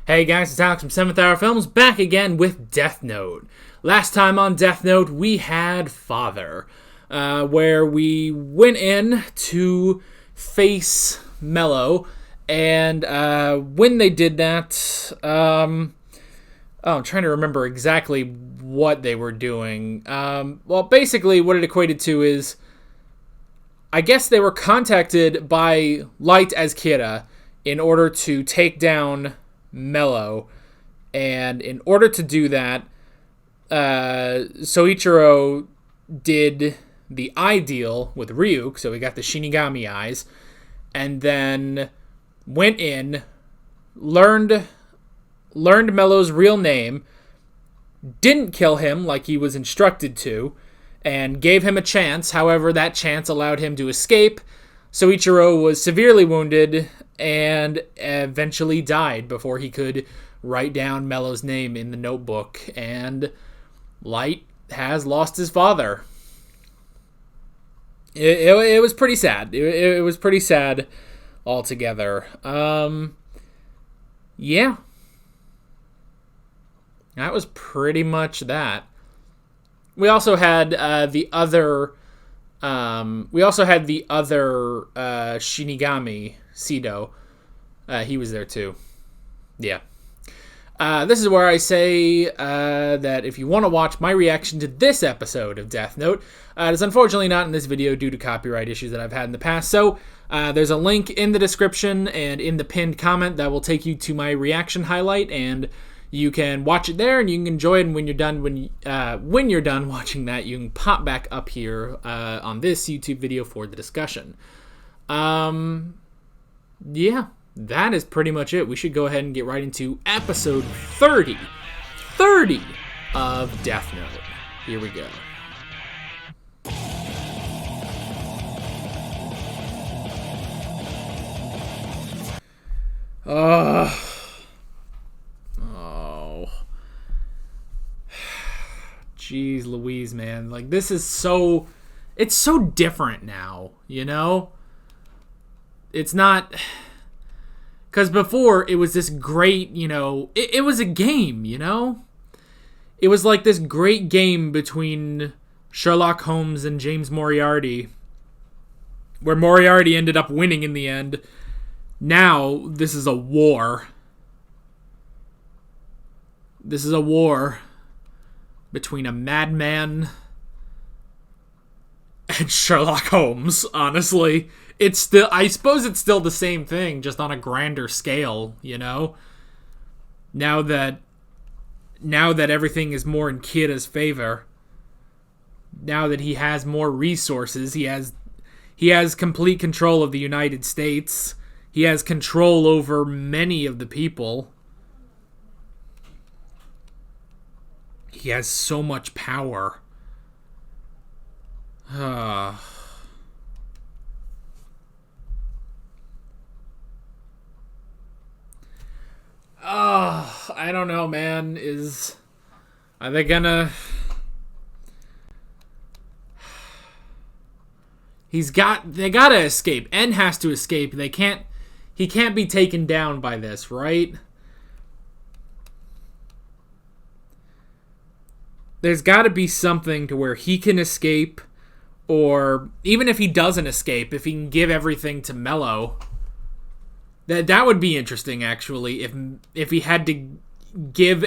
Hey guys, it's Alex from 7th Hour Films, back again with Death Note. Last time on Death Note, we had Father, where we went in to face Mello, and when they did that, I'm trying to remember exactly what they were doing. Basically what it equated to is, I guess they were contacted by Light as Kira in order to take down Mello, and in order to do that, Soichiro did the eye deal with Ryuk, so he got the Shinigami eyes, and then went in, learned Mello's real name, didn't kill him like he was instructed to, and gave him a chance. However, that chance allowed him to escape. Soichiro was severely wounded and eventually died before he could write down Mello's name in the notebook, and Light has lost his father. It was pretty sad. It was pretty sad altogether. Yeah. That was pretty much that. We also had the other Shinigami, Sido. He was there too. Yeah. This is where I say that if you want to watch my reaction to this episode of Death Note, it's unfortunately not in this video due to copyright issues that I've had in the past. So there's a link in the description and in the pinned comment that will take you to my reaction highlight, and you can watch it there, and you can enjoy it. And when you're done watching that, you can pop back up here on this YouTube video for the discussion. Yeah, that is pretty much it. We should go ahead and get right into episode 30 of Death Note. Here we go. Jeez Louise, man. Like, this is so... It's so different now, you know? It's not... Because before, it was this great, you know... It was a game, you know? It was like this great game between Sherlock Holmes and James Moriarty, where Moriarty ended up winning in the end. Now, this is a war. This is a war between a madman and Sherlock Holmes, honestly. It's still, I suppose it's still the same thing, just on a grander scale, you know? Now that everything is more in Kira's favor, now that he has more resources, he has complete control of the United States. He has control over many of the people. He has so much power. I don't know, man. Are they gonna... They gotta escape. N has to escape. He can't be taken down by this, right? There's got to be something to where he can escape, or even if he doesn't escape, if he can give everything to Mello. That would be interesting, actually. If he had to give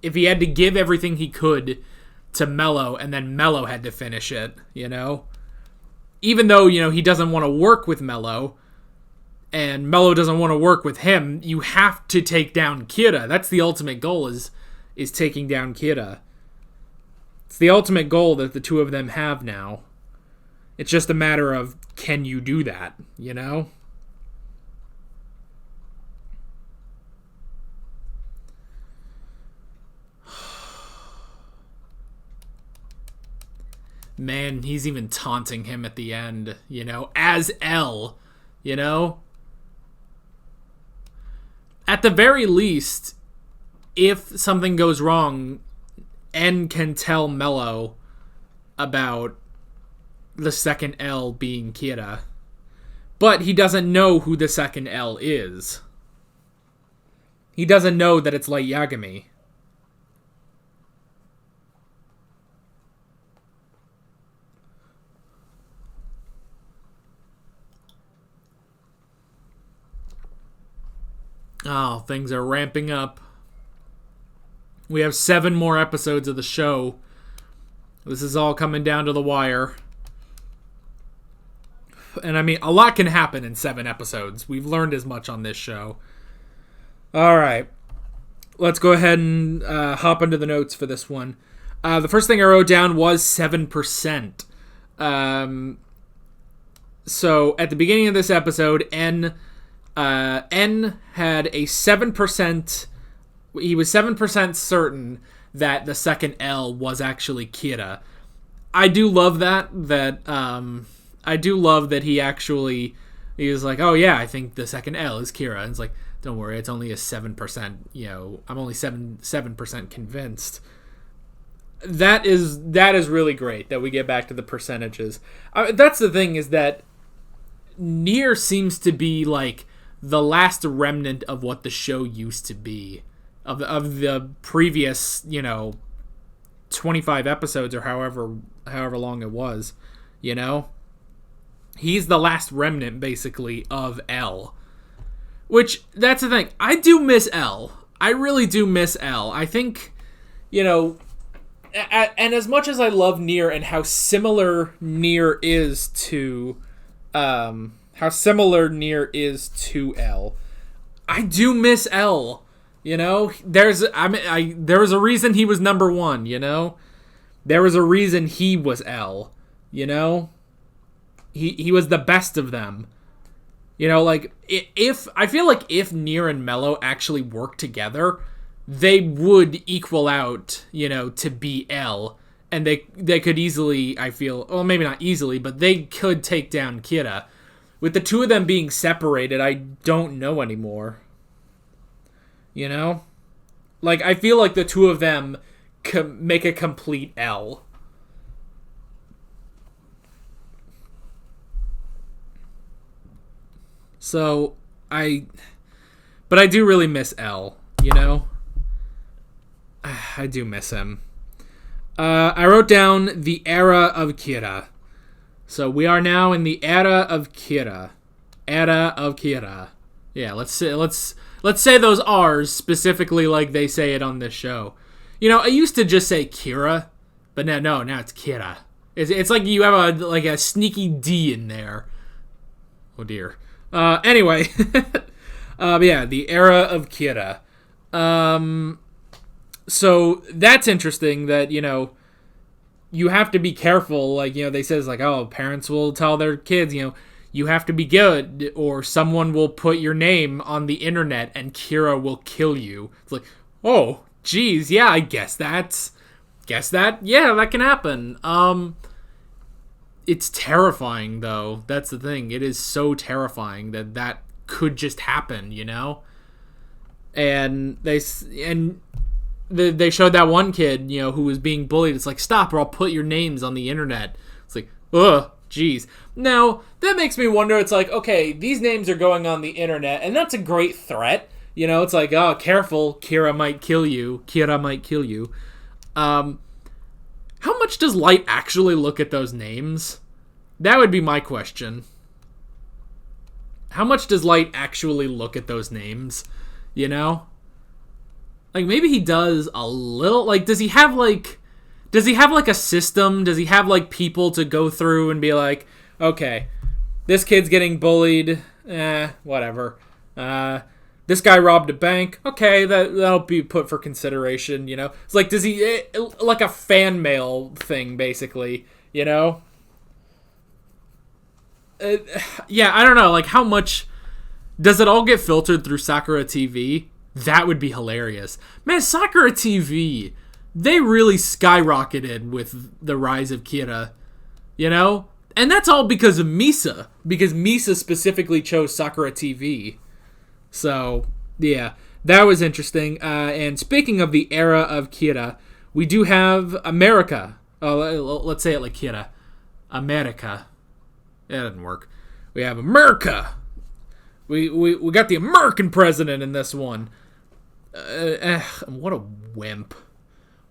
everything he could to Mello, and then Mello had to finish it, you know? Even though, you know, he doesn't want to work with Mello, and Mello doesn't want to work with him, you have to take down Kira. That's the ultimate goal, is taking down Kira. It's the ultimate goal that the two of them have now. It's just a matter of, can you do that, you know? Man, he's even taunting him at the end, you know, as L, you know? At the very least, if something goes wrong, N can tell Mello about the second L being Kira. But he doesn't know who the second L is. He doesn't know that it's Light Yagami. Oh, things are ramping up. We have 7 more episodes of the show. This is all coming down to the wire. And I mean, a lot can happen in 7 episodes. We've learned as much on this show. Alright. Let's go ahead and hop into the notes for this one. The first thing I wrote down was 7%. So, at the beginning of this episode, N had a 7%... He was 7% certain that the second L was actually Kira. I do love that. I do love that he was like, oh yeah, I think the second L is Kira. And it's like, don't worry, it's only a 7%. I'm only 7% convinced. That is really great that we get back to the percentages. That's the thing, is that Near seems to be like the last remnant of what the show used to be. Of the previous, 25 episodes or however long it was, He's the last remnant, basically, of L. Which, that's the thing. I do miss L. I really do miss L. I think, and as much as I love Near and how similar Near is to L, I do miss L. There was a reason he was number 1, There was a reason he was L, He was the best of them. I feel like if Near and Mello actually worked together, they would equal out, to be L. And they could easily, I feel, well, maybe not easily, but they could take down Kira. With the two of them being separated, I don't know anymore. I feel like the two of them make a complete L. So, but I do really miss L, I do miss him. I wrote down the era of Kira. So we are now in the era of Kira. Era of Kira. Yeah, let's say those R's specifically like they say it on this show. I used to just say Kira, but now it's Kira. It's like you have a sneaky D in there. Oh dear. Anyway, yeah, the era of Kira. So that's interesting that you have to be careful. They says parents will tell their kids you have to be good, or someone will put your name on the internet and Kira will kill you. It's like, oh, geez, yeah, I guess that, yeah, that can happen. It's terrifying, though. That's the thing. It is so terrifying that could just happen, And they showed that one kid, who was being bullied. It's like, stop, or I'll put your names on the internet. It's like, ugh. Jeez. Now, that makes me wonder, it's like, okay, these names are going on the internet, and that's a great threat. It's like, oh, careful, Kira might kill you. How much does Light actually look at those names? That would be my question. How much does Light actually look at those names? Maybe he does a little, does he have a system? Does he have, people to go through and be like, okay, this kid's getting bullied, whatever. This guy robbed a bank, okay, that'll be put for consideration, It's like, does he, like a fan mail thing, basically, Yeah, I don't know, how much, does it all get filtered through Sakura TV? That would be hilarious. Man, Sakura TV... They really skyrocketed with the rise of Kira, And that's all because of Misa. Because Misa specifically chose Sakura TV. So, yeah. That was interesting. And speaking of the era of Kira, we do have America. Let's say it like Kira. America. That didn't work. We have America. We got the American president in this one. What a wimp.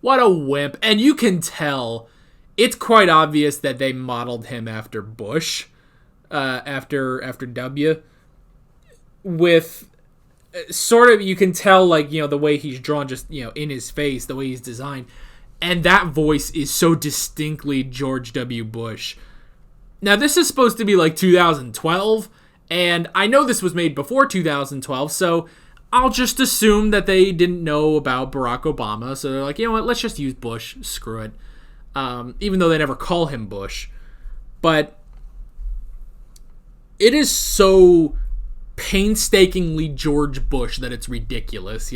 What a wimp. And you can tell it's quite obvious that they modeled him after Bush, after W, with sort of, you can tell, like, the way he's drawn, just, in his face, the way he's designed. And that voice is so distinctly George W. Bush. Now, this is supposed to be like 2012, and I know this was made before 2012, so I'll just assume that they didn't know about Barack Obama, so they're like, you know what, let's just use Bush, screw it. Even though they never call him Bush. But it is so painstakingly George Bush that it's ridiculous,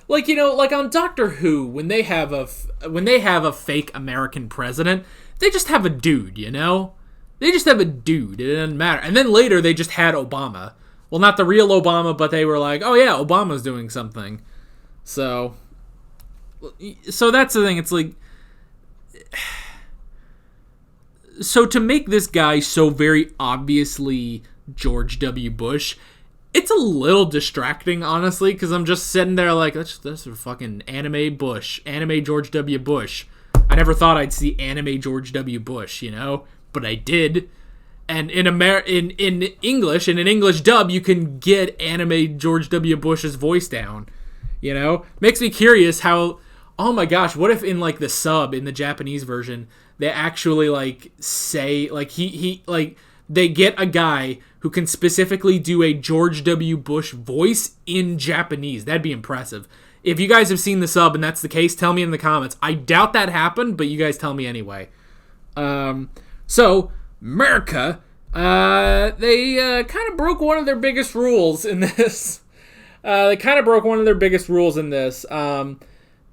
Like, like on Doctor Who, when they have a fake American president, they just have a dude, They just have a dude. It doesn't matter. And then later they just had Obama. Well, not the real Obama, but they were like, oh yeah, Obama's doing something. So that's the thing. It's like, so to make this guy so very obviously George W. Bush, it's a little distracting, honestly, because I'm just sitting there like, that's a fucking anime Bush, anime George W. Bush. I never thought I'd see anime George W. Bush, but I did. And in English, in an English dub, you can get anime George W. Bush's voice down. Makes me curious how. Oh my gosh, what if in like the sub in the Japanese version they actually like say like he like they get a guy who can specifically do a George W. Bush voice in Japanese. That'd be impressive. If you guys have seen the sub and that's the case, tell me in the comments. I doubt that happened, but you guys tell me anyway. So America, they kind of broke one of their biggest rules in this.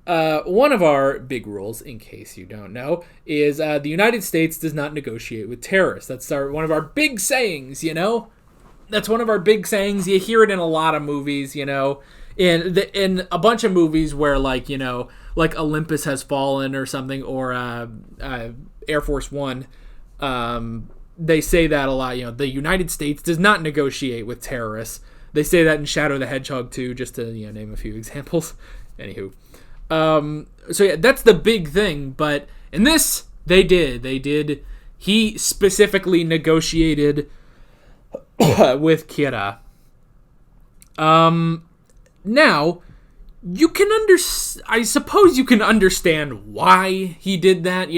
One of our big rules, in case you don't know, is the United States does not negotiate with terrorists. That's one of our big sayings, That's one of our big sayings. You hear it in a lot of movies, in a bunch of movies where, like, like Olympus Has Fallen or something, or Air Force One. They say that a lot. The United States does not negotiate with terrorists. They say that in Shadow the Hedgehog too, just to name a few examples. Anywho. So yeah, that's the big thing, but in this, they did. He specifically negotiated with Kira. Now, you can I suppose you can understand why he did that,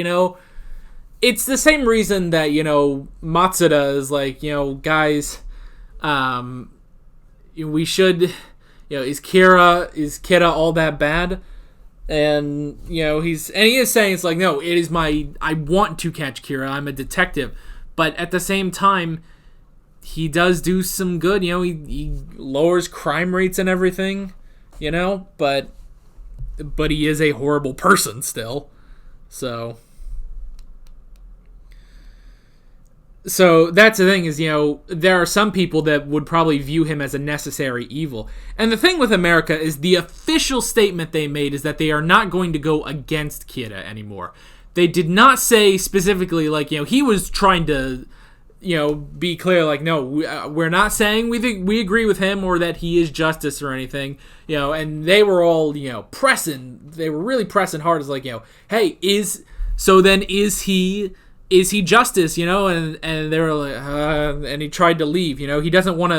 It's the same reason that, Matsuda is like, guys, we should, is Kira all that bad? And, he is saying, it's like, no, it is I want to catch Kira. I'm a detective. But at the same time, he does do some good. He lowers crime rates and everything, but he is a horrible person still. So that's the thing is, there are some people that would probably view him as a necessary evil. And the thing with America is the official statement they made is that they are not going to go against Kira anymore. They did not say specifically, like, he was trying to, be clear, like, no, we're not saying we agree with him or that he is justice or anything, and they were all, pressing, they were really pressing hard. It's like, hey, is he justice, and they were like, and he tried to leave, he doesn't want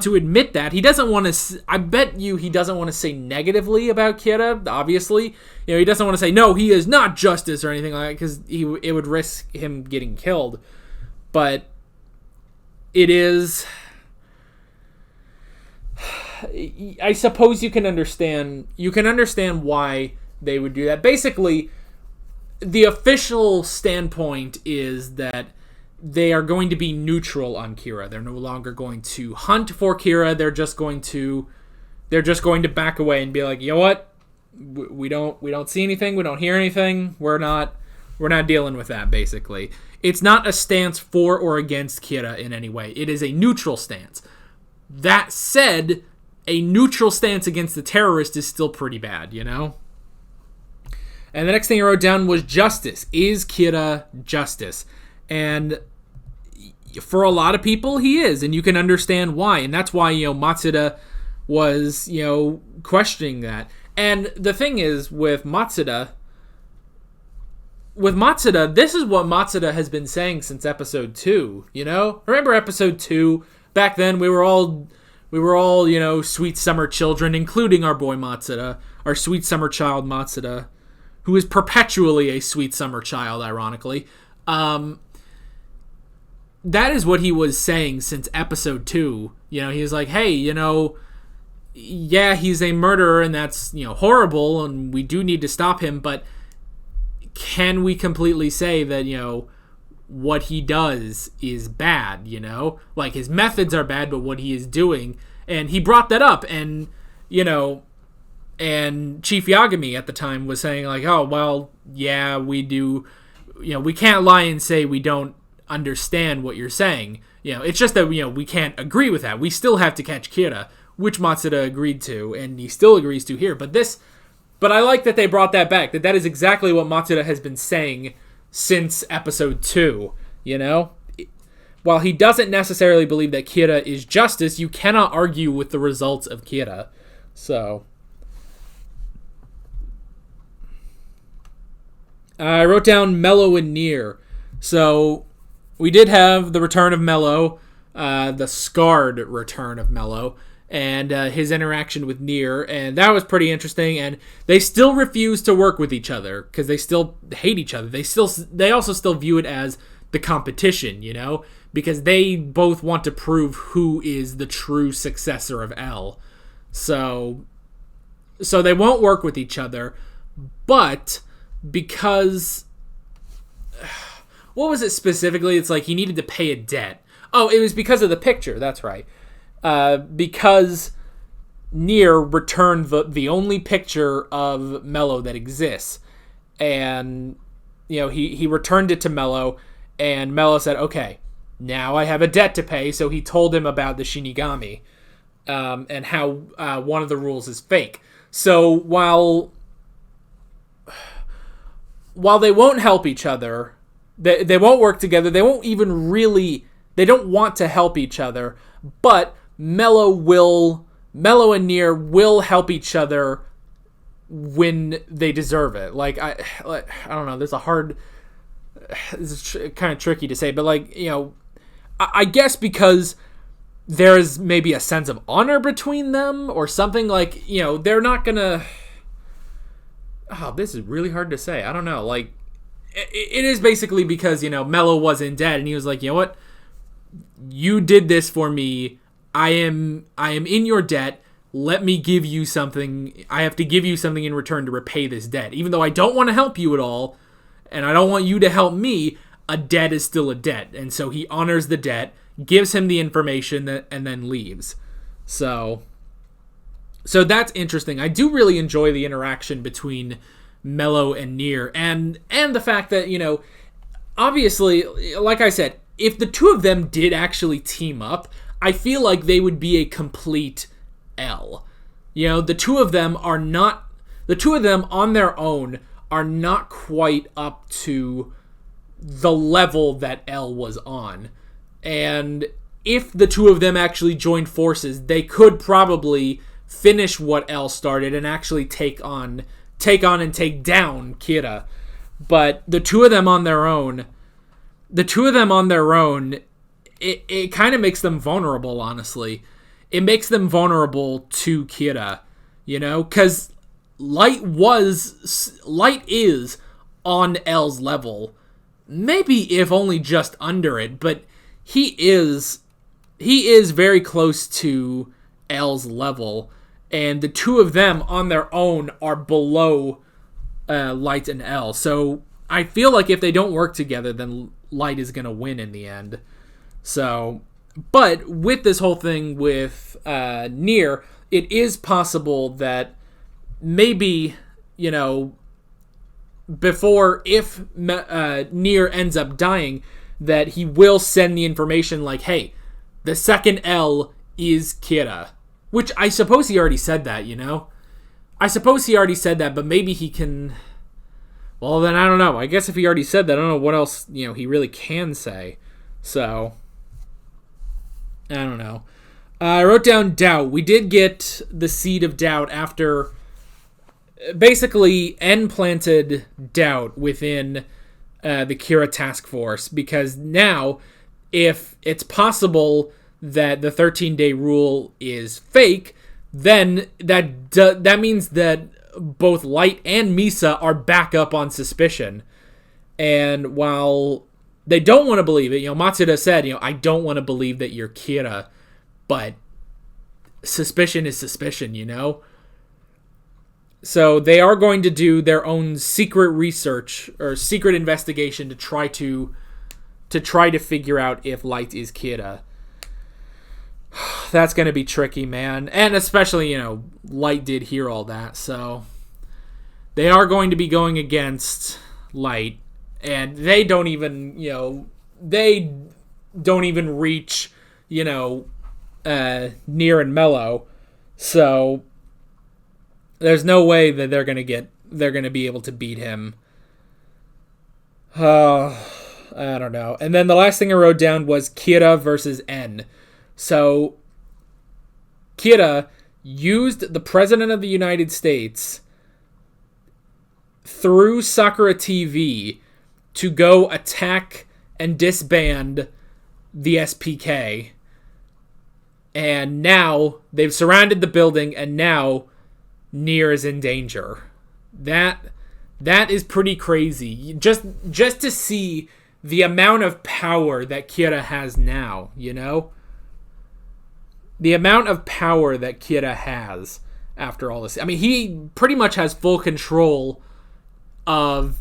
to admit that. He doesn't want to, I bet you he doesn't want to say negatively about Kira, obviously. He doesn't want to say, no, he is not justice or anything like that, because it would risk him getting killed. But it is, I suppose you can understand why they would do that. Basically, the official standpoint is that they are going to be neutral on Kira. They're no longer going to hunt for Kira. They're just going to back away and be like, you know what? We don't see anything. We don't hear anything. We're not dealing with that, basically. It's not a stance for or against Kira in any way. It is a neutral stance. That said, a neutral stance against the terrorist is still pretty bad, And the next thing I wrote down was justice. Is Kira justice? And for a lot of people, he is, and you can understand why. And that's why, Matsuda was, questioning that. And the thing is, with Matsuda, this is what Matsuda has been saying since episode 2, Remember episode 2? Back then, we were all, sweet summer children, including our boy Matsuda, our sweet summer child Matsuda, who is perpetually a sweet summer child, ironically. That is what he was saying since episode 2. He was like, hey, yeah, he's a murderer, and that's, horrible, and we do need to stop him, but can we completely say that, what he does is bad, Like, his methods are bad, but what he is doing, and he brought that up, and, and Chief Yagami at the time was saying, like, oh, well, yeah, we do, we can't lie and say we don't understand what you're saying. It's just that, we can't agree with that. We still have to catch Kira, which Matsuda agreed to, and he still agrees to here. But I like that they brought that back, that is exactly what Matsuda has been saying since episode 2, While he doesn't necessarily believe that Kira is justice, you cannot argue with the results of Kira. So I wrote down Mello and Near. So we did have the return of Mello, the scarred return of Mello, and his interaction with Near, and that was pretty interesting. And they still refuse to work with each other because they still hate each other. They also still view it as the competition, because they both want to prove who is the true successor of L. So they won't work with each other, but because what was it specifically? It's like he needed to pay a debt. Oh, it was because of the picture. That's right. Because Near returned the only picture of Mello that exists. And, he returned it to Mello, and Mello said, okay, now I have a debt to pay. So he told him about the Shinigami, and how one of the rules is fake. So while they won't help each other, they won't work together, they don't want to help each other, but Mello and Near will help each other when they deserve it. Like I don't know. This is kind of tricky to say, but I guess because there is maybe a sense of honor between them or something. Like they're not gonna. Oh, this is really hard to say. I don't know. Like it is basically because Mello was in debt, and he was like, you know what, you did this for me. I am in your debt. Let me give you something. I have to give you something in return to repay this debt. Even though I don't want to help you at all, and I don't want you to help me, a debt is still a debt. And so he honors the debt, gives him the information, and then leaves. So that's interesting. I do really enjoy the interaction between Mello and Near, and the fact that, obviously, like I said, if the two of them did actually team up, I feel like they would be a complete L. The two of them on their own are not quite up to the level that L was on. And if the two of them actually joined forces, they could probably finish what L started and actually take on and take down Kira. But the two of them on their own, it kind of makes them vulnerable, honestly. It makes them vulnerable to Kira, because Light is on L's level. Maybe if only just under it, but he is very close to L's level, and the two of them on their own are below Light and L. So I feel like if they don't work together, then Light is going to win in the end. So, but with this whole thing with Near, it is possible that maybe, before, if Near ends up dying, that he will send the information like, hey, the second L is Kira. Which I suppose he already said that, I suppose he already said that, but maybe he can... Well, then I don't know. I guess if he already said that, I don't know what else, he really can say. So, I don't know. I wrote down doubt. We did get the seed of doubt after basically N planted doubt within the Kira task force, because now if it's possible that the 13-day rule is fake, then that means that both Light and Misa are back up on suspicion. And while they don't want to believe it, Matsuda said, I don't want to believe that you're Kira, but suspicion is suspicion, So they are going to do their own secret research or secret investigation to try to figure out if Light is Kira. That's going to be tricky, man. And especially, Light did hear all that, so they are going to be going against Light, and they don't even, reach, Near and Mello. So there's no way that they're going to be able to beat him. I don't know. And then the last thing I wrote down was Kira versus N. So Kira used the President of the United States through Sakura TV to go attack and disband the SPK. And now they've surrounded the building, and now Near is in danger. That is pretty crazy. Just to see the amount of power that Kira has now, The amount of power that Kira has after all this. I mean, he pretty much has full control of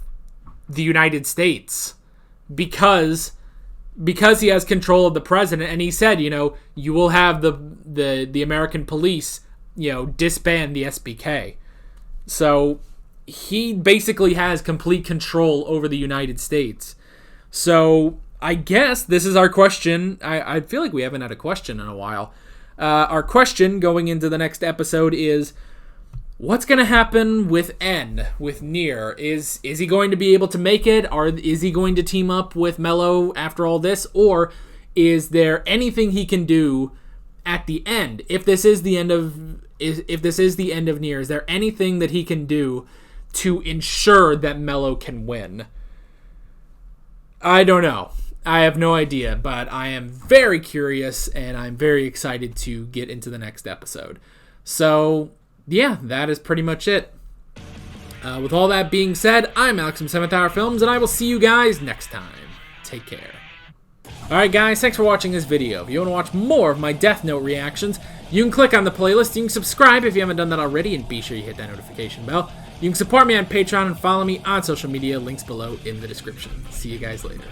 the United States because he has control of the president, and he said, you will have the American police, disband the SPK. So he basically has complete control over the United States. So I guess this is our question. I feel like we haven't had a question in a while. Our question going into the next episode is, what's going to happen with N, with Near? Is he going to be able to make it? Or is he going to team up with Mello after all this? Or is there anything he can do at the end? If this is the end of Near, is there anything that he can do to ensure that Mello can win? I don't know. I have no idea, but I am very curious, and I'm very excited to get into the next episode. So, yeah, that is pretty much it. With all that being said, I'm Alex from 7th Hour Films, and I will see you guys next time. Take care. Alright guys, thanks for watching this video. If you want to watch more of my Death Note reactions, you can click on the playlist, you can subscribe if you haven't done that already, and be sure you hit that notification bell. You can support me on Patreon and follow me on social media, links below in the description. See you guys later.